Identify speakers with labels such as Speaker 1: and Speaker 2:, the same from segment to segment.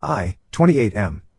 Speaker 1: I, 28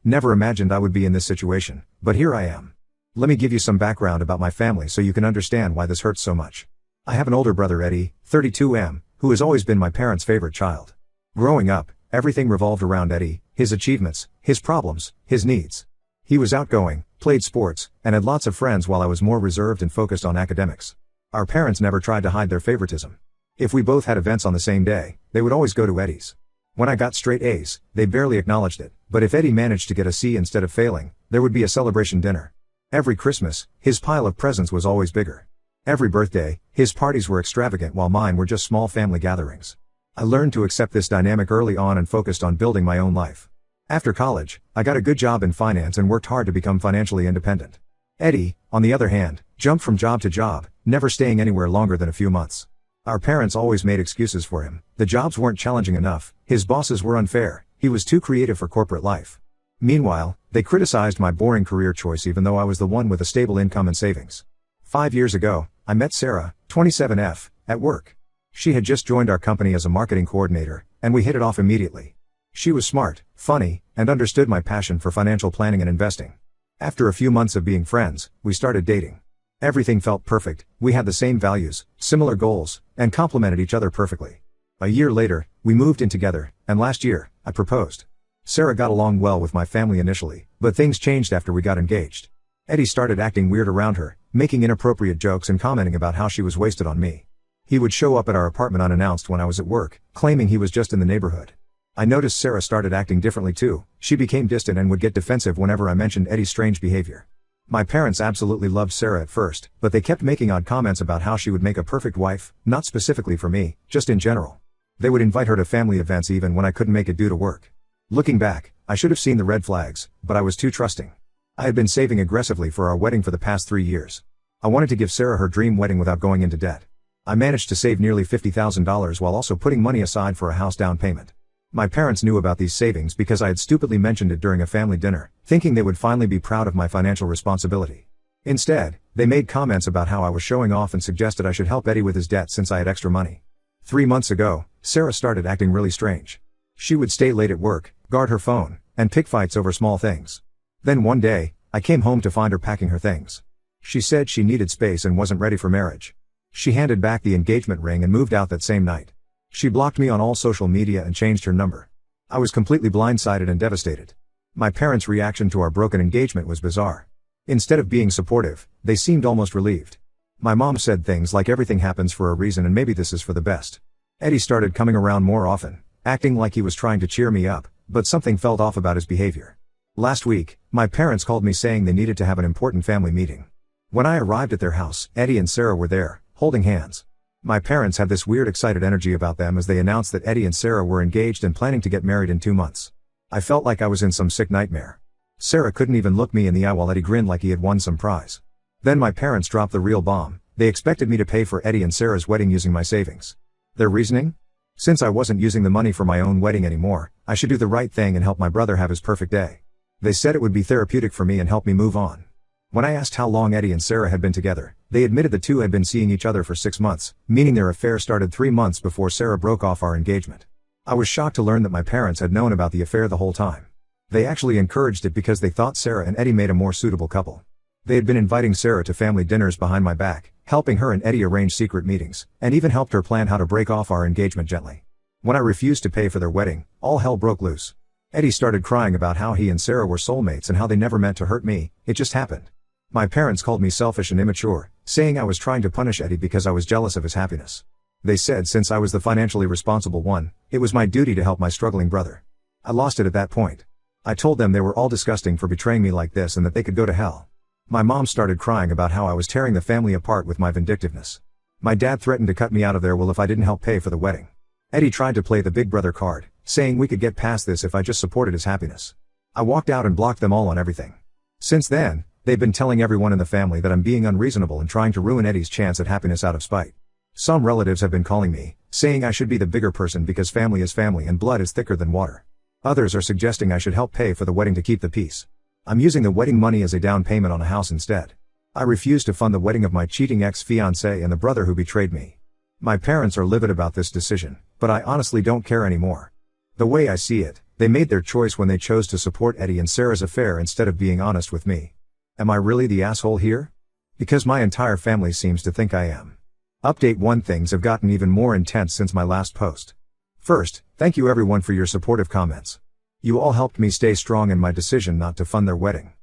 Speaker 1: never imagined I would be in this situation, but here I am. Let me give you some background about my family so you can understand why this hurts so much. I have an older brother Eddie, 32 who has always been my parents' favorite child. Growing up, everything revolved around Eddie, his achievements, his problems, his needs. He was outgoing, played sports, and had lots of friends while I was more reserved and focused on academics. Our parents never tried to hide their favoritism. If we both had events on the same day, they would always go to Eddie's. When I got straight A's, they barely acknowledged it, but if Eddie managed to get a C instead of failing, there would be a celebration dinner. Every Christmas, his pile of presents was always bigger. Every birthday, his parties were extravagant while mine were just small family gatherings. I learned to accept this dynamic early on and focused on building my own life. After college, I got a good job in finance and worked hard to become financially independent. Eddie, on the other hand, jumped from job to job, never staying anywhere longer than a few months. Our parents always made excuses for him. The jobs weren't challenging enough, his bosses were unfair, he was too creative for corporate life. Meanwhile, they criticized my boring career choice even though I was the one with a stable income and savings. 5 years ago, I met Sarah, 27 at work. She had just joined our company as a marketing coordinator, and we hit it off immediately. She was smart, funny, and understood my passion for financial planning and investing. After a few months of being friends, we started dating. Everything felt perfect, we had the same values, similar goals, and complemented each other perfectly. A year later, we moved in together, and last year, I proposed. Sarah got along well with my family initially, but things changed after we got engaged. Eddie started acting weird around her, making inappropriate jokes and commenting about how she was wasted on me. He would show up at our apartment unannounced when I was at work, claiming he was just in the neighborhood. I noticed Sarah started acting differently too. She became distant and would get defensive whenever I mentioned Eddie's strange behavior. My parents absolutely loved Sarah at first, but they kept making odd comments about how she would make a perfect wife, not specifically for me, just in general. They would invite her to family events even when I couldn't make it due to work. Looking back, I should have seen the red flags, but I was too trusting. I had been saving aggressively for our wedding for the past 3 years. I wanted to give Sarah her dream wedding without going into debt. I managed to save nearly $50,000 while also putting money aside for a house down payment. My parents knew about these savings because I had stupidly mentioned it during a family dinner, thinking they would finally be proud of my financial responsibility. Instead, they made comments about how I was showing off and suggested I should help Eddie with his debt since I had extra money. 3 months ago, Sarah started acting really strange. She would stay late at work, guard her phone, and pick fights over small things. Then one day, I came home to find her packing her things. She said she needed space and wasn't ready for marriage. She handed back the engagement ring and moved out that same night. She blocked me on all social media and changed her number. I was completely blindsided and devastated. My parents' reaction to our broken engagement was bizarre. Instead of being supportive, they seemed almost relieved. My mom said things like everything happens for a reason and maybe this is for the best. Eddie started coming around more often, acting like he was trying to cheer me up, but something felt off about his behavior. Last week, my parents called me saying they needed to have an important family meeting. When I arrived at their house, Eddie and Sarah were there, holding hands. My parents had this weird excited energy about them as they announced that Eddie and Sarah were engaged and planning to get married in 2 months. I felt like I was in some sick nightmare. Sarah couldn't even look me in the eye while Eddie grinned like he had won some prize. Then my parents dropped the real bomb. They expected me to pay for Eddie and Sarah's wedding using my savings. Their reasoning? Since I wasn't using the money for my own wedding anymore, I should do the right thing and help my brother have his perfect day. They said it would be therapeutic for me and help me move on. When I asked how long Eddie and Sarah had been together, they admitted the two had been seeing each other for 6 months, meaning their affair started 3 months before Sarah broke off our engagement. I was shocked to learn that my parents had known about the affair the whole time. They actually encouraged it because they thought Sarah and Eddie made a more suitable couple. They had been inviting Sarah to family dinners behind my back, helping her and Eddie arrange secret meetings, and even helped her plan how to break off our engagement gently. When I refused to pay for their wedding, all hell broke loose. Eddie started crying about how he and Sarah were soulmates and how they never meant to hurt me, it just happened. My parents called me selfish and immature, saying I was trying to punish Eddie because I was jealous of his happiness. They said since I was the financially responsible one, it was my duty to help my struggling brother. I lost it at that point. I told them they were all disgusting for betraying me like this and that they could go to hell. My mom started crying about how I was tearing the family apart with my vindictiveness. My dad threatened to cut me out of their will if I didn't help pay for the wedding. Eddie tried to play the big brother card, saying we could get past this if I just supported his happiness. I walked out and blocked them all on everything. Since then, they've been telling everyone in the family that I'm being unreasonable and trying to ruin Eddie's chance at happiness out of spite. Some relatives have been calling me, saying I should be the bigger person because family is family and blood is thicker than water. Others are suggesting I should help pay for the wedding to keep the peace. I'm using the wedding money as a down payment on a house instead. I refuse to fund the wedding of my cheating ex-fiancée and the brother who betrayed me. My parents are livid about this decision, but I honestly don't care anymore. The way I see it, They made their choice when they chose to support Eddie and Sarah's affair instead of being honest with me. Am I really the asshole here? Because my entire family seems to think I am. Update 1. Things have gotten even more intense since my last post. First, thank you everyone for your supportive comments. You all helped me stay strong in my decision not to fund their wedding.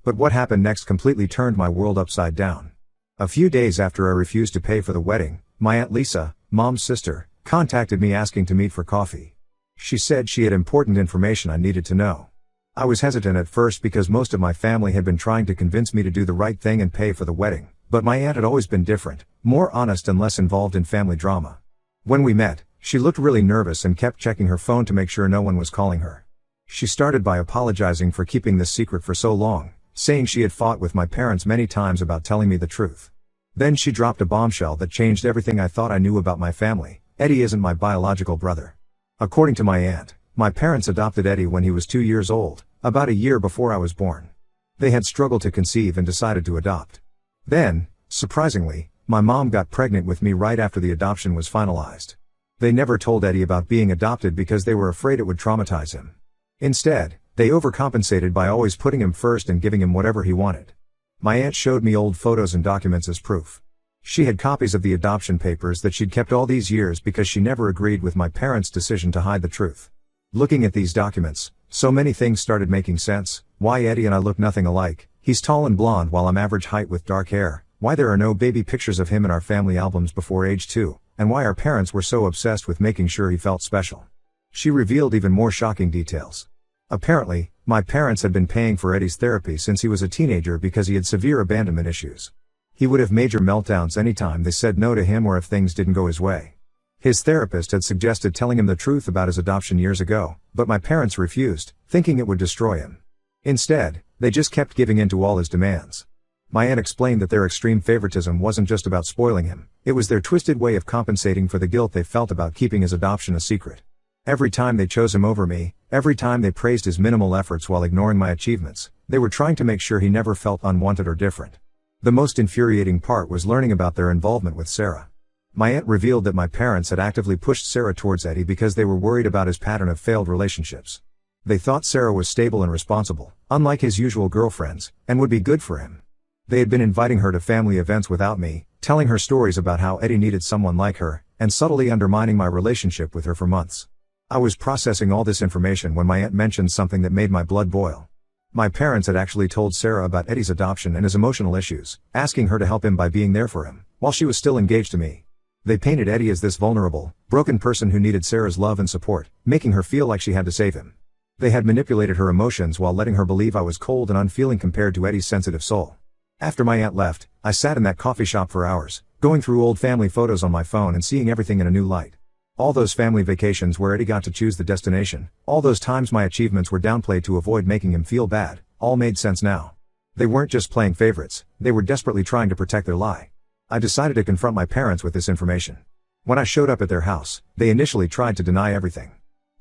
Speaker 1: But what happened next completely turned my world upside down. A few days after I refused to pay for the wedding, my Aunt Lisa, Mom's sister, contacted me asking to meet for coffee. She said she had important information I needed to know. I was hesitant at first because most of my family had been trying to convince me to do the right thing and pay for the wedding, but my aunt had always been different, more honest and less involved in family drama. When we met, she looked really nervous and kept checking her phone to make sure no one was calling her. She started by apologizing for keeping this secret for so long, saying she had fought with my parents many times about telling me the truth. Then she dropped a bombshell that changed everything I thought I knew about my family. Eddie isn't my biological brother. According to my aunt, my parents adopted Eddie when he was 2 years old, about a year before I was born. They had struggled to conceive and decided to adopt. Then, surprisingly, my mom got pregnant with me right after the adoption was finalized. They never told Eddie about being adopted because they were afraid it would traumatize him. Instead, they overcompensated by always putting him first and giving him whatever he wanted. My aunt showed me old photos and documents as proof. She had copies of the adoption papers that she'd kept all these years because she never agreed with my parents' decision to hide the truth. Looking at these documents, so many things started making sense. Why Eddie and I look nothing alike, he's tall and blonde while I'm average height with dark hair, why there are no baby pictures of him in our family albums before age 2, and why our parents were so obsessed with making sure he felt special. She revealed even more shocking details. Apparently, my parents had been paying for Eddie's therapy since he was a teenager because he had severe abandonment issues. He would have major meltdowns anytime they said no to him or if things didn't go his way. His therapist had suggested telling him the truth about his adoption years ago, but my parents refused, thinking it would destroy him. Instead, they just kept giving in to all his demands. My aunt explained that their extreme favoritism wasn't just about spoiling him, it was their twisted way of compensating for the guilt they felt about keeping his adoption a secret. Every time they chose him over me, every time they praised his minimal efforts while ignoring my achievements, they were trying to make sure he never felt unwanted or different. The most infuriating part was learning about their involvement with Sarah. My aunt revealed that my parents had actively pushed Sarah towards Eddie because they were worried about his pattern of failed relationships. They thought Sarah was stable and responsible, unlike his usual girlfriends, and would be good for him. They had been inviting her to family events without me, telling her stories about how Eddie needed someone like her, and subtly undermining my relationship with her for months. I was processing all this information when my aunt mentioned something that made my blood boil. My parents had actually told Sarah about Eddie's adoption and his emotional issues, asking her to help him by being there for him, while she was still engaged to me. They painted Eddie as this vulnerable, broken person who needed Sarah's love and support, making her feel like she had to save him. They had manipulated her emotions while letting her believe I was cold and unfeeling compared to Eddie's sensitive soul. After my aunt left, I sat in that coffee shop for hours, going through old family photos on my phone and seeing everything in a new light. All those family vacations where Eddie got to choose the destination, all those times my achievements were downplayed to avoid making him feel bad, all made sense now. They weren't just playing favorites, they were desperately trying to protect their lie. I decided to confront my parents with this information. When I showed up at their house, they initially tried to deny everything.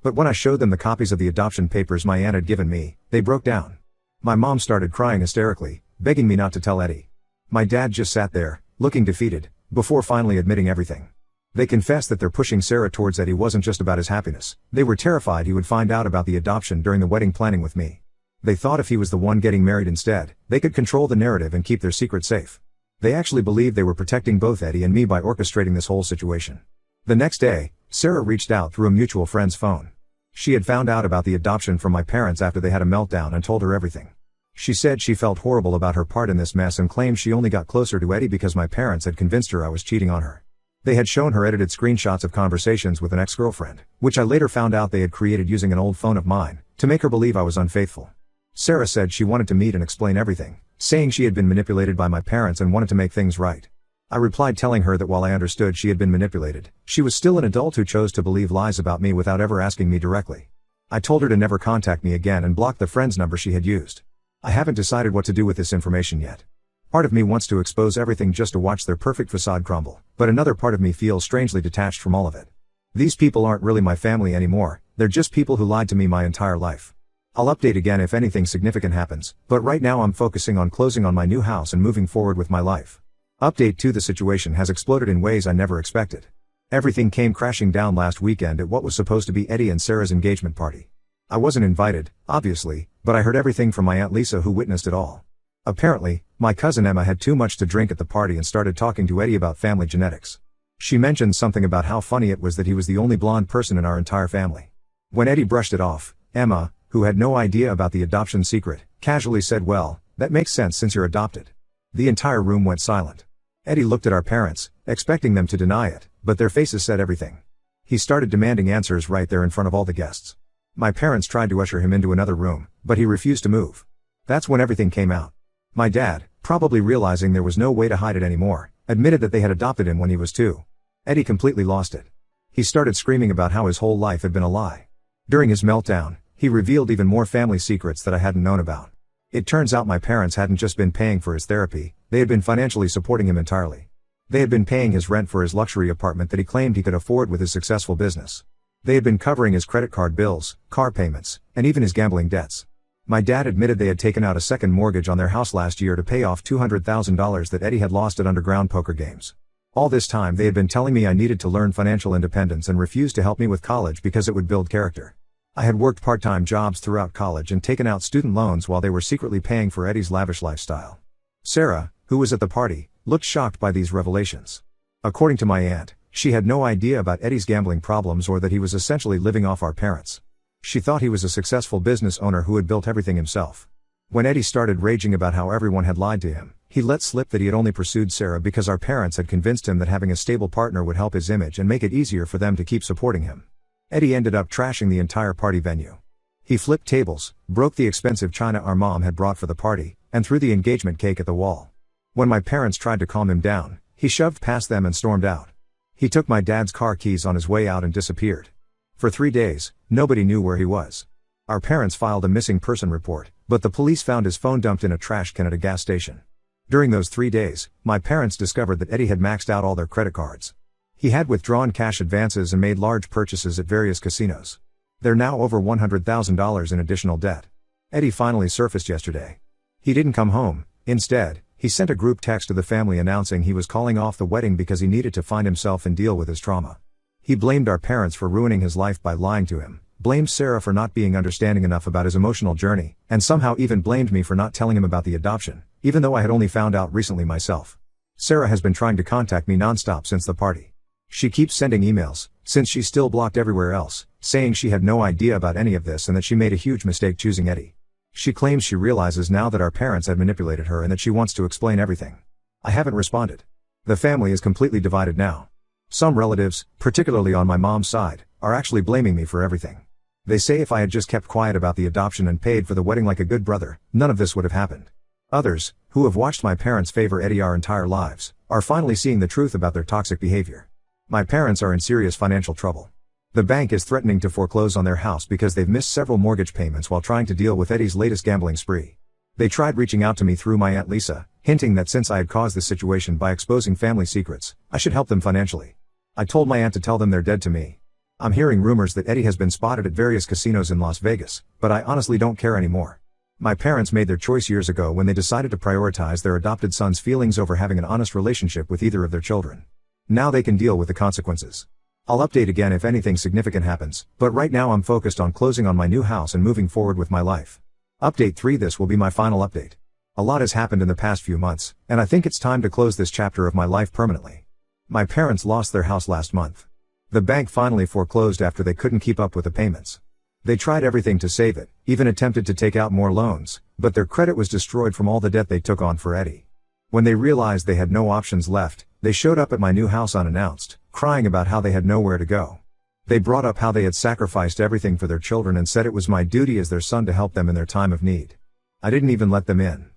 Speaker 1: But when I showed them the copies of the adoption papers my aunt had given me, they broke down. My mom started crying hysterically, begging me not to tell Eddie. My dad just sat there, looking defeated, before finally admitting everything. They confessed that their pushing Sarah towards Eddie wasn't just about his happiness, they were terrified he would find out about the adoption during the wedding planning with me. They thought if he was the one getting married instead, they could control the narrative and keep their secret safe. They actually believed they were protecting both Eddie and me by orchestrating this whole situation. The next day, Sarah reached out through a mutual friend's phone. She had found out about the adoption from my parents after they had a meltdown and told her everything. She said she felt horrible about her part in this mess and claimed she only got closer to Eddie because my parents had convinced her I was cheating on her. They had shown her edited screenshots of conversations with an ex-girlfriend, which I later found out they had created using an old phone of mine, to make her believe I was unfaithful. Sarah said she wanted to meet and explain everything, saying she had been manipulated by my parents and wanted to make things right. I replied telling her that while I understood she had been manipulated, she was still an adult who chose to believe lies about me without ever asking me directly. I told her to never contact me again and blocked the friend's number she had used. I haven't decided what to do with this information yet. Part of me wants to expose everything just to watch their perfect facade crumble, but another part of me feels strangely detached from all of it. These people aren't really my family anymore, they're just people who lied to me my entire life. I'll update again if anything significant happens, but right now I'm focusing on closing on my new house and moving forward with my life. Update 2: The situation has exploded in ways I never expected. Everything came crashing down last weekend at what was supposed to be Eddie and Sarah's engagement party. I wasn't invited, obviously, but I heard everything from my Aunt Lisa who witnessed it all. Apparently, my cousin Emma had too much to drink at the party and started talking to Eddie about family genetics. She mentioned something about how funny it was that he was the only blonde person in our entire family. When Eddie brushed it off, Emma, who had no idea about the adoption secret, casually said, "Well, that makes sense since you're adopted." The entire room went silent. Eddie looked at our parents, expecting them to deny it, but their faces said everything. He started demanding answers right there in front of all the guests. My parents tried to usher him into another room, but he refused to move. That's when everything came out. My dad, probably realizing there was no way to hide it anymore, admitted that they had adopted him when he was 2. Eddie completely lost it. He started screaming about how his whole life had been a lie. During his meltdown, he revealed even more family secrets that I hadn't known about. It turns out my parents hadn't just been paying for his therapy, they had been financially supporting him entirely. They had been paying his rent for his luxury apartment that he claimed he could afford with his successful business. They had been covering his credit card bills, car payments, and even his gambling debts. My dad admitted they had taken out a second mortgage on their house last year to pay off $200,000 that Eddie had lost at underground poker games. All this time they had been telling me I needed to learn financial independence and refused to help me with college because it would build character. I had worked part-time jobs throughout college and taken out student loans while they were secretly paying for Eddie's lavish lifestyle. Sarah, who was at the party, looked shocked by these revelations. According to my aunt, she had no idea about Eddie's gambling problems or that he was essentially living off our parents. She thought he was a successful business owner who had built everything himself. When Eddie started raging about how everyone had lied to him, he let slip that he had only pursued Sarah because our parents had convinced him that having a stable partner would help his image and make it easier for them to keep supporting him. Eddie ended up trashing the entire party venue. He flipped tables, broke the expensive china our mom had brought for the party, and threw the engagement cake at the wall. When my parents tried to calm him down, he shoved past them and stormed out. He took my dad's car keys on his way out and disappeared. For 3 days, nobody knew where he was. Our parents filed a missing person report, but the police found his phone dumped in a trash can at a gas station. During those 3 days, my parents discovered that Eddie had maxed out all their credit cards. He had withdrawn cash advances and made large purchases at various casinos. They're now over $100,000 in additional debt. Eddie finally surfaced yesterday. He didn't come home. Instead, he sent a group text to the family announcing he was calling off the wedding because he needed to find himself and deal with his trauma. He blamed our parents for ruining his life by lying to him, blamed Sarah for not being understanding enough about his emotional journey, and somehow even blamed me for not telling him about the adoption, even though I had only found out recently myself. Sarah has been trying to contact me nonstop since the party. She keeps sending emails, since she's still blocked everywhere else, saying she had no idea about any of this and that she made a huge mistake choosing Eddie. She claims she realizes now that our parents had manipulated her and that she wants to explain everything. I haven't responded. The family is completely divided now. Some relatives, particularly on my mom's side, are actually blaming me for everything. They say if I had just kept quiet about the adoption and paid for the wedding like a good brother, none of this would have happened. Others, who have watched my parents favor Eddie our entire lives, are finally seeing the truth about their toxic behavior. My parents are in serious financial trouble. The bank is threatening to foreclose on their house because they've missed several mortgage payments while trying to deal with Eddie's latest gambling spree. They tried reaching out to me through my Aunt Lisa, hinting that since I had caused this situation by exposing family secrets, I should help them financially. I told my aunt to tell them they're dead to me. I'm hearing rumors that Eddie has been spotted at various casinos in Las Vegas, but I honestly don't care anymore. My parents made their choice years ago when they decided to prioritize their adopted son's feelings over having an honest relationship with either of their children. Now they can deal with the consequences. I'll update again if anything significant happens, but right now I'm focused on closing on my new house and moving forward with my life. Update 3. This will be my final update. A lot has happened in the past few months, and I think it's time to close this chapter of my life permanently. My parents lost their house last month. The bank finally foreclosed after they couldn't keep up with the payments. They tried everything to save it, even attempted to take out more loans, but their credit was destroyed from all the debt they took on for Eddie. When they realized they had no options left, they showed up at my new house unannounced, crying about how they had nowhere to go. They brought up how they had sacrificed everything for their children and said it was my duty as their son to help them in their time of need. I didn't even let them in.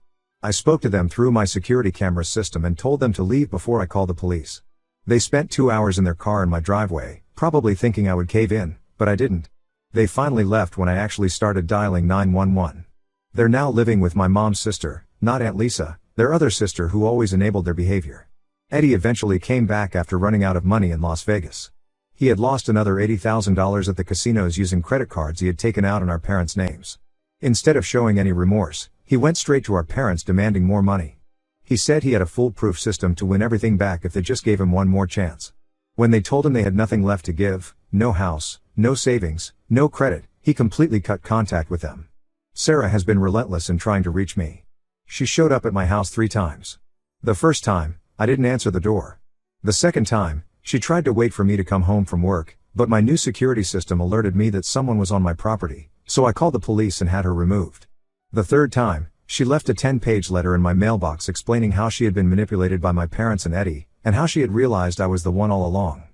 Speaker 1: I spoke to them through my security camera system and told them to leave before I called the police. They spent 2 hours in their car in my driveway, probably thinking I would cave in, but I didn't. They finally left when I actually started dialing 911. They're now living with my mom's sister, not Aunt Lisa, their other sister who always enabled their behavior. Eddie eventually came back after running out of money in Las Vegas. He had lost another $80,000 at the casinos using credit cards he had taken out in our parents' names. Instead of showing any remorse, he went straight to our parents demanding more money. He said he had a foolproof system to win everything back if they just gave him one more chance. When they told him they had nothing left to give, no house, no savings, no credit, He completely cut contact with them. Sarah has been relentless in trying to reach me. She showed up at my house 3 times. The first time, I didn't answer the door. The second time, she tried to wait for me to come home from work, but my new security system alerted me that someone was on my property, so I called the police and had her removed. The third time, she left a 10-page letter in my mailbox explaining how she had been manipulated by my parents and Eddie, and how she had realized I was the one all along.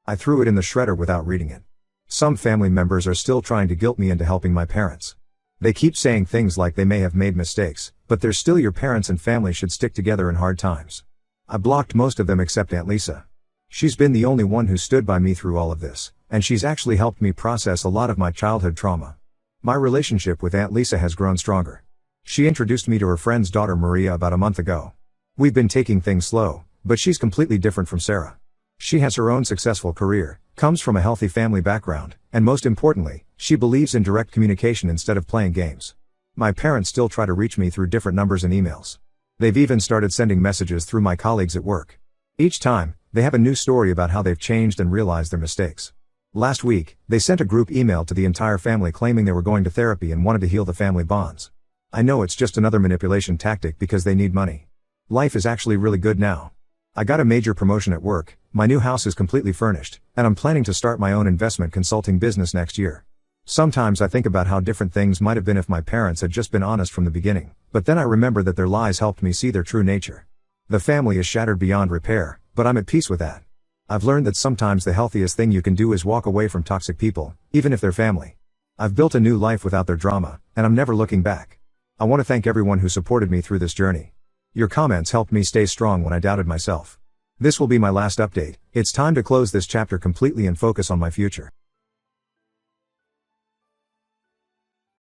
Speaker 1: I threw it in the shredder without reading it. Some family members are still trying to guilt me into helping my parents. They keep saying things like they may have made mistakes, but they're still your parents and family should stick together in hard times. I blocked most of them except Aunt Lisa. She's been the only one who stood by me through all of this, and she's actually helped me process a lot of my childhood trauma. My relationship with Aunt Lisa has grown stronger. She introduced me to her friend's daughter Maria about a month ago. We've been taking things slow, but she's completely different from Sarah. She has her own successful career, comes from a healthy family background, and most importantly, she believes in direct communication instead of playing games. My parents still try to reach me through different numbers and emails. They've even started sending messages through my colleagues at work. Each time, they have a new story about how they've changed and realized their mistakes. Last week, they sent a group email to the entire family claiming they were going to therapy and wanted to heal the family bonds. I know it's just another manipulation tactic because they need money. Life is actually really good now. I got a major promotion at work, my new house is completely furnished, and I'm planning to start my own investment consulting business next year. Sometimes I think about how different things might have been if my parents had just been honest from the beginning, but then I remember that their lies helped me see their true nature. The family is shattered beyond repair, but I'm at peace with that. I've learned that sometimes the healthiest thing you can do is walk away from toxic people, even if they're family. I've built a new life without their drama, and I'm never looking back. I want to thank everyone who supported me through this journey. Your comments helped me stay strong when I doubted myself. This will be my last update. It's time to close this chapter completely and focus on my future.